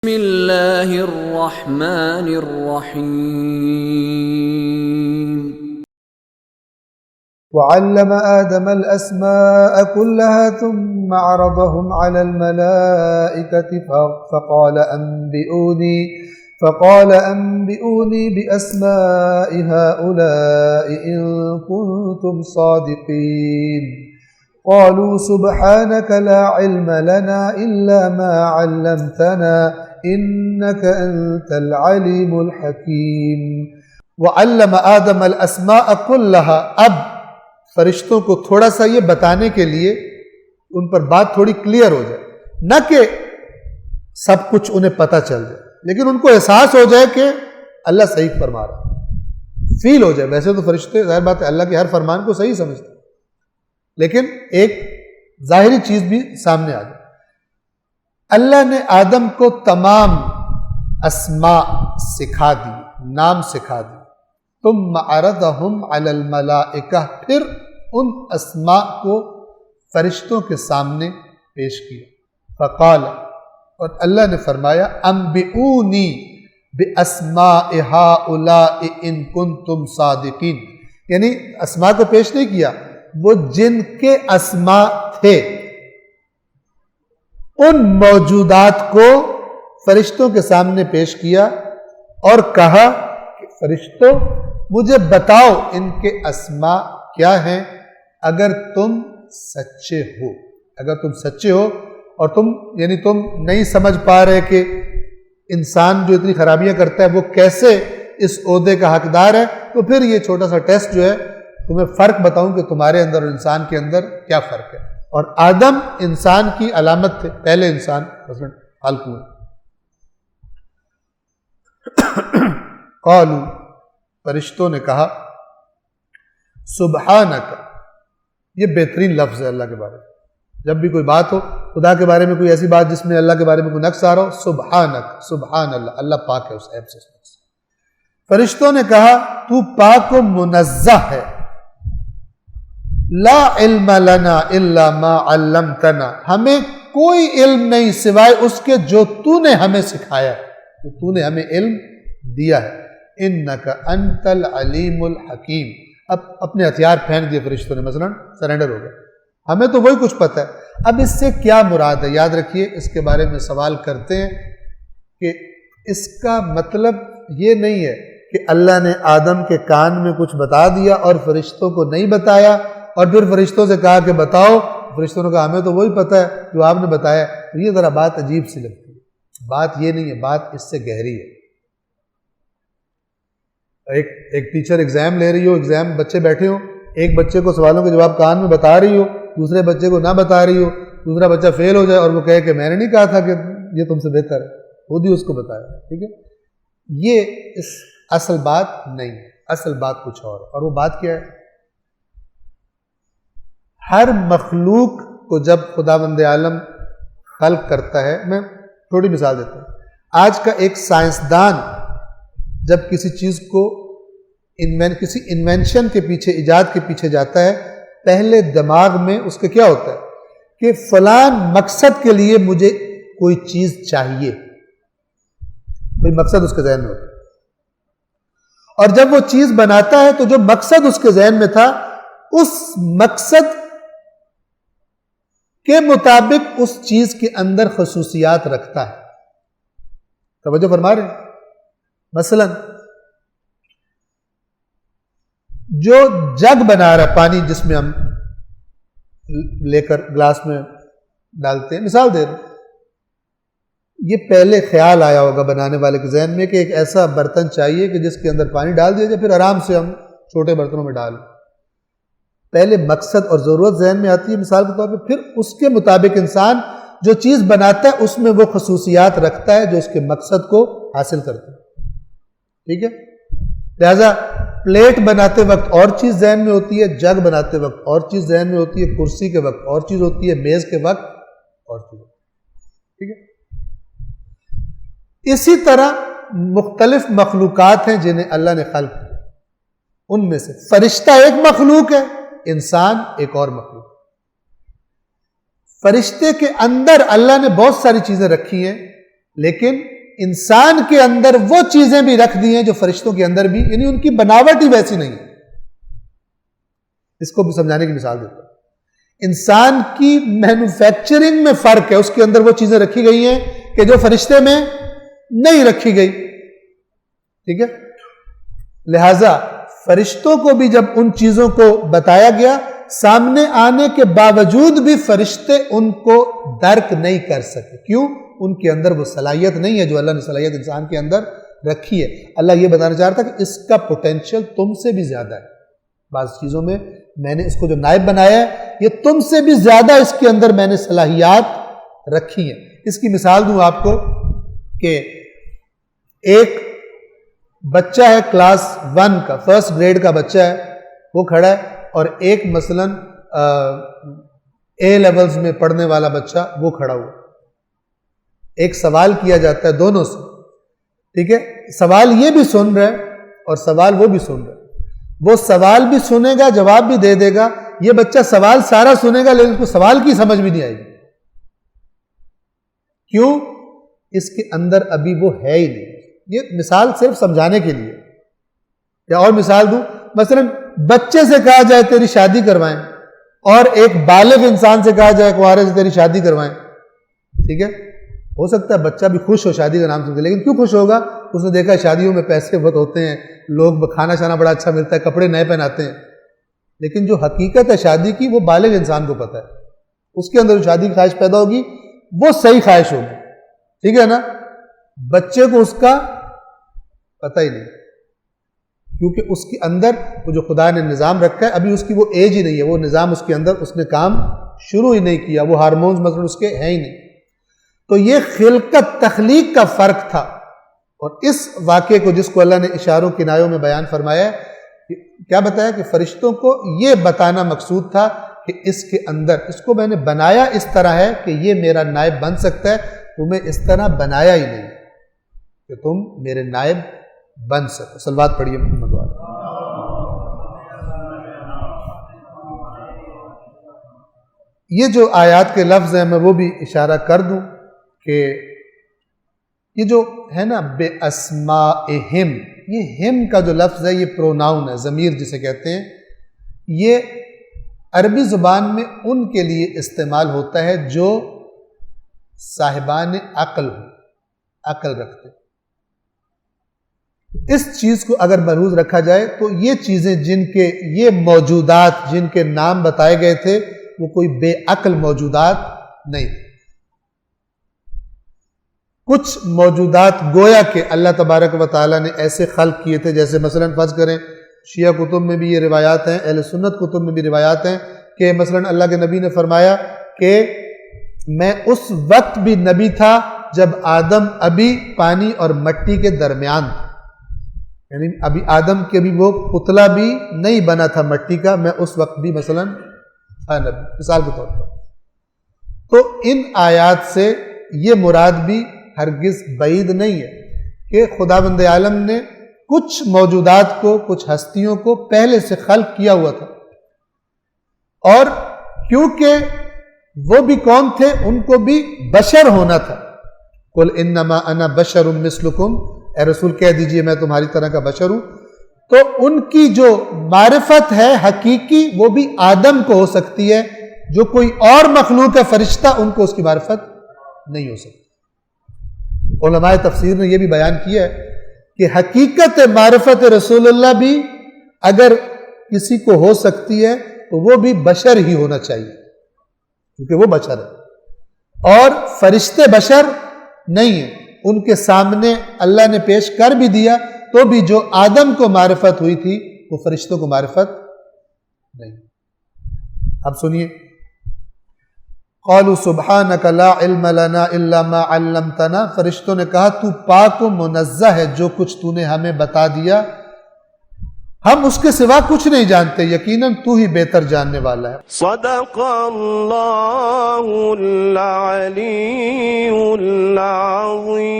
بسم اللہ الرحمن الرحیم وعلم آدم الأسماء كلها ثم عرضهم على الملائكة فقال أنبئوني بأسماء هؤلاء إن كنتم صادقين قالوا سبحانك لا علم لنا إلا ما علمتنا إنك أنت العليم الحكيم وعلم آدم الاسماء كلها۔ اب فرشتوں کو تھوڑا سا یہ بتانے کے لیے ان پر بات تھوڑی کلیئر ہو جائے، نہ کہ سب کچھ انہیں پتہ چل جائے، لیکن ان کو احساس ہو جائے کہ اللہ صحیح فرما رہا ہے، فیل ہو جائے۔ ویسے تو فرشتے ظاہر بات ہے اللہ کے ہر فرمان کو صحیح سمجھتے، لیکن ایک ظاہری چیز بھی سامنے آ جائے۔ اللہ نے آدم کو تمام اسماء سکھا دی، نام سکھا دی، ثم عرضهم علی الملائکہ، پھر ان اسماء کو فرشتوں کے سامنے پیش کیا۔ فقال، اور اللہ نے فرمایا، انبئونی باسماء ہؤلاء ان کنتم صادقین، یعنی اسماء کو پیش نہیں کیا، وہ جن کے اسماء تھے ان موجودات کو فرشتوں کے سامنے پیش کیا اور کہا کہ فرشتوں مجھے بتاؤ ان کے اسماء کیا ہیں اگر تم سچے ہو۔ اگر تم سچے ہو اور تم نہیں سمجھ پا رہے کہ انسان جو اتنی خرابیاں کرتا ہے وہ کیسے اس عہدے کا حقدار ہے، تو پھر یہ چھوٹا سا ٹیسٹ جو ہے تمہیں فرق بتاؤں کہ تمہارے اندر اور انسان کے اندر کیا فرق ہے۔ اور آدم انسان کی علامت تھے، پہلے انسان خلق ہوئے۔ قالوا، فرشتوں نے کہا، سبحانک، یہ بہترین لفظ ہے اللہ کے بارے میں۔ جب بھی کوئی بات ہو خدا کے بارے میں، کوئی ایسی بات جس میں اللہ کے بارے میں کوئی نقص آ رہا ہو، سبحانک، سبحان اللہ، اللہ پاک ہے اس عیب سے۔ فرشتوں نے کہا تو پاک و منزہ ہے، لا علم لنا الا ما علمتنا، ہمیں کوئی علم نہیں سوائے اس کے جو تو نے ہمیں سکھایا، جو تو نے ہمیں علم دیا ہے۔ انک انت العلیم الحکیم، اب اپنے ہتھیار پھینک دیے فرشتوں نے، مثلا سرنڈر ہو گئے، ہمیں تو وہی کچھ پتہ ہے۔ اب اس سے کیا مراد ہے؟ یاد رکھیے، اس کے بارے میں سوال کرتے ہیں کہ اس کا مطلب یہ نہیں ہے کہ اللہ نے آدم کے کان میں کچھ بتا دیا اور فرشتوں کو نہیں بتایا، اور پھر فرشتوں سے کہا کہ بتاؤ، فرشتوں نے کہا ہمیں تو وہی پتہ ہے جو آپ نے بتایا۔ تو یہ ذرا بات عجیب سی لگتی ہے، بات یہ نہیں ہے، بات اس سے گہری ہے۔ ایک ٹیچر ایگزام لے رہی ہو، ایگزام بچے بیٹھے ہوں، ایک بچے کو سوالوں کے جواب کان میں بتا رہی ہو، دوسرے بچے کو نہ بتا رہی ہو، دوسرا بچہ فیل ہو جائے اور وہ کہے کہ میں نے نہیں کہا تھا کہ یہ تم سے بہتر ہے، خود ہی اس کو بتایا، ٹھیک ہے؟ یہ اس اصل بات نہیں ہے، اصل بات کچھ اور ہے، اور وہ بات کیا ہے؟ ہر مخلوق کو جب خداوند عالم خلق کرتا ہے، میں تھوڑی مثال دیتا ہوں۔ آج کا ایک سائنسدان جب کسی چیز کو کسی انوینشن کے پیچھے، ایجاد کے پیچھے جاتا ہے، پہلے دماغ میں اس کے کیا ہوتا ہے کہ فلان مقصد کے لیے مجھے کوئی چیز چاہیے، کوئی مقصد اس کے ذہن میں ہوتا ہے، اور جب وہ چیز بناتا ہے تو جو مقصد اس کے ذہن میں تھا، اس مقصد کے مطابق اس چیز کے اندر خصوصیات رکھتا ہے۔ توجہ فرما رہے ہیں؟ مثلا جو جگ بنا رہا ہے، پانی جس میں ہم لے کر گلاس میں ڈالتے ہیں، مثال دے رہے ہیں، یہ پہلے خیال آیا ہوگا بنانے والے کے ذہن میں کہ ایک ایسا برتن چاہیے کہ جس کے اندر پانی ڈال دیا جائے، پھر آرام سے ہم چھوٹے برتنوں میں ڈالیں۔ پہلے مقصد اور ضرورت ذہن میں آتی ہے مثال کے طور پہ، پھر اس کے مطابق انسان جو چیز بناتا ہے اس میں وہ خصوصیات رکھتا ہے جو اس کے مقصد کو حاصل کرتا ہے، ٹھیک ہے؟ لہذا پلیٹ بناتے وقت اور چیز ذہن میں ہوتی ہے، جگ بناتے وقت اور چیز ذہن میں ہوتی ہے، کرسی کے وقت اور چیز ہوتی ہے، میز کے وقت اور چیز ہوتی ہے، ٹھیک ہے؟ اسی طرح مختلف مخلوقات ہیں جنہیں اللہ نے خلق کیا، ان میں سے فرشتہ ایک مخلوق ہے، انسان ایک اور مخلوق۔ فرشتے کے اندر اللہ نے بہت ساری چیزیں رکھی ہیں لیکن انسان کے اندر وہ چیزیں بھی رکھ دی ہیں جو فرشتوں کے اندر بھی، یعنی ان کی بناوٹ ہی ویسی نہیں ہے۔ اس کو بھی سمجھانے کی مثال دیتا ہوں۔ انسان کی مینوفیکچرنگ میں فرق ہے، اس کے اندر وہ چیزیں رکھی گئی ہیں کہ جو فرشتے میں نہیں رکھی گئی، ٹھیک ہے؟ لہذا فرشتوں کو بھی جب ان چیزوں کو بتایا گیا، سامنے آنے کے باوجود بھی فرشتے ان کو درک نہیں کر سکے۔ کیوں؟ ان کے اندر وہ صلاحیت نہیں ہے جو اللہ نے صلاحیت انسان کے اندر رکھی ہے۔ اللہ یہ بتانا چاہ رہا تھا کہ اس کا پوٹینشیل تم سے بھی زیادہ ہے، بعض چیزوں میں نے اس کو جو نائب بنایا ہے، یہ تم سے بھی زیادہ اس کے اندر میں نے صلاحیات رکھی ہیں۔ اس کی مثال دوں آپ کو کہ ایک بچہ ہے کلاس 1 کا، فرسٹ گریڈ کا بچہ ہے، وہ کھڑا ہے، اور ایک مثلاً اے لیولز میں پڑھنے والا بچہ وہ کھڑا ہوا۔ ایک سوال کیا جاتا ہے دونوں سے، ٹھیک ہے؟ سوال یہ بھی سن رہا ہے اور سوال وہ بھی سن رہا ہے۔ وہ سوال بھی سنے گا، جواب بھی دے دے گا، یہ بچہ سوال سارا سنے گا لیکن اس کو سوال کی سمجھ بھی نہیں آئے گی۔ کیوں؟ اس کے اندر ابھی وہ ہے ہی نہیں۔ یہ مثال صرف سمجھانے کے لیے۔ یا اور مثال دوں، مثلا بچے سے کہا جائے تیری شادی کروائیں، اور ایک بالغ انسان سے کہا جائے کنوارے سے تیری شادی کروائیں، ٹھیک ہے؟ ہو سکتا ہے بچہ بھی خوش ہو شادی کا نام سن کے، لیکن کیوں خوش ہوگا؟ اس نے دیکھا شادیوں میں پیسے بہت ہوتے ہیں، لوگ کھانا شانا بڑا اچھا ملتا ہے، کپڑے نئے پہناتے ہیں، لیکن جو حقیقت ہے شادی کی وہ بالغ انسان کو پتہ ہے۔ اس کے اندر جو شادی کی خواہش پیدا ہوگی وہ صحیح خواہش ہوگی، ٹھیک ہے نا؟ بچے کو اس کا پتہ ہی نہیں، کیونکہ اس کے اندر وہ جو خدا نے نظام رکھا ہے، ابھی اس کی وہ ایج ہی نہیں ہے، وہ نظام اس کے اندر اس نے کام شروع ہی نہیں کیا، وہ ہارمونز مثلا اس کے ہیں ہی نہیں۔ تو یہ خلقت تخلیق کا فرق تھا، اور اس واقعے کو جس کو اللہ نے اشاروں کنایوں میں بیان فرمایا ہے، کیا بتایا کہ فرشتوں کو یہ بتانا مقصود تھا کہ اس کے اندر اس کو میں نے بنایا اس طرح ہے کہ یہ میرا نائب بن سکتا ہے، تمہیں اس طرح بنایا ہی نہیں کہ تم میرے نائب بن سکو۔ صلوات پڑھیے محمد والے۔ یہ جو آیات کے لفظ ہیں میں وہ بھی اشارہ کر دوں کہ یہ جو ہے نا بے اسمائہم، یہ ہم کا جو لفظ ہے یہ پروناؤن ہے، ضمیر جسے کہتے ہیں۔ یہ عربی زبان میں ان کے لیے استعمال ہوتا ہے جو صاحبان عقل ہو، عقل رکھتے۔ اس چیز کو اگر ملحوظ رکھا جائے تو یہ چیزیں جن کے یہ موجودات جن کے نام بتائے گئے تھے وہ کوئی بے عقل موجودات نہیں تھے۔ کچھ موجودات گویا کہ اللہ تبارک و تعالیٰ نے ایسے خلق کیے تھے، جیسے مثلا فرض کریں شیعہ کتب میں بھی یہ روایات ہیں، اہل سنت کتب میں بھی روایات ہیں کہ مثلا اللہ کے نبی نے فرمایا کہ میں اس وقت بھی نبی تھا جب آدم ابھی پانی اور مٹی کے درمیان تھا، یعنی ابھی آدم کے بھی وہ پتلا بھی نہیں بنا تھا مٹی کا، میں اس وقت بھی مثلا تھا نبی، مثال کے طور پر۔ تو ان آیات سے یہ مراد بھی ہرگز بعید نہیں ہے کہ خداوند عالم نے کچھ موجودات کو، کچھ ہستیوں کو پہلے سے خلق کیا ہوا تھا، اور کیونکہ وہ بھی کون تھے، ان کو بھی بشر ہونا تھا۔ قل انما انا بشر مثلکم، اے رسول کہہ دیجئے میں تمہاری طرح کا بشر ہوں۔ تو ان کی جو معرفت ہے حقیقی وہ بھی آدم کو ہو سکتی ہے، جو کوئی اور مخلوق ہے فرشتہ ان کو اس کی معرفت نہیں ہو سکتی۔ علماء تفسیر نے یہ بھی بیان کیا ہے کہ حقیقت معرفت رسول اللہ بھی اگر کسی کو ہو سکتی ہے تو وہ بھی بشر ہی ہونا چاہیے، کیونکہ وہ بشر ہے، اور فرشتے بشر نہیں ہیں۔ ان کے سامنے اللہ نے پیش کر بھی دیا تو بھی جو آدم کو معرفت ہوئی تھی وہ فرشتوں کو معرفت نہیں۔ اب سنیے، قالوا سبحانک لا علم لنا الا ما علمتنا، فرشتوں نے کہا تو پاک و منزہ ہے، جو کچھ تو نے ہمیں بتا دیا ہم اس کے سوا کچھ نہیں جانتے، یقیناً تو ہی بہتر جاننے والا ہے۔ صدق اللہ العلی العظیم۔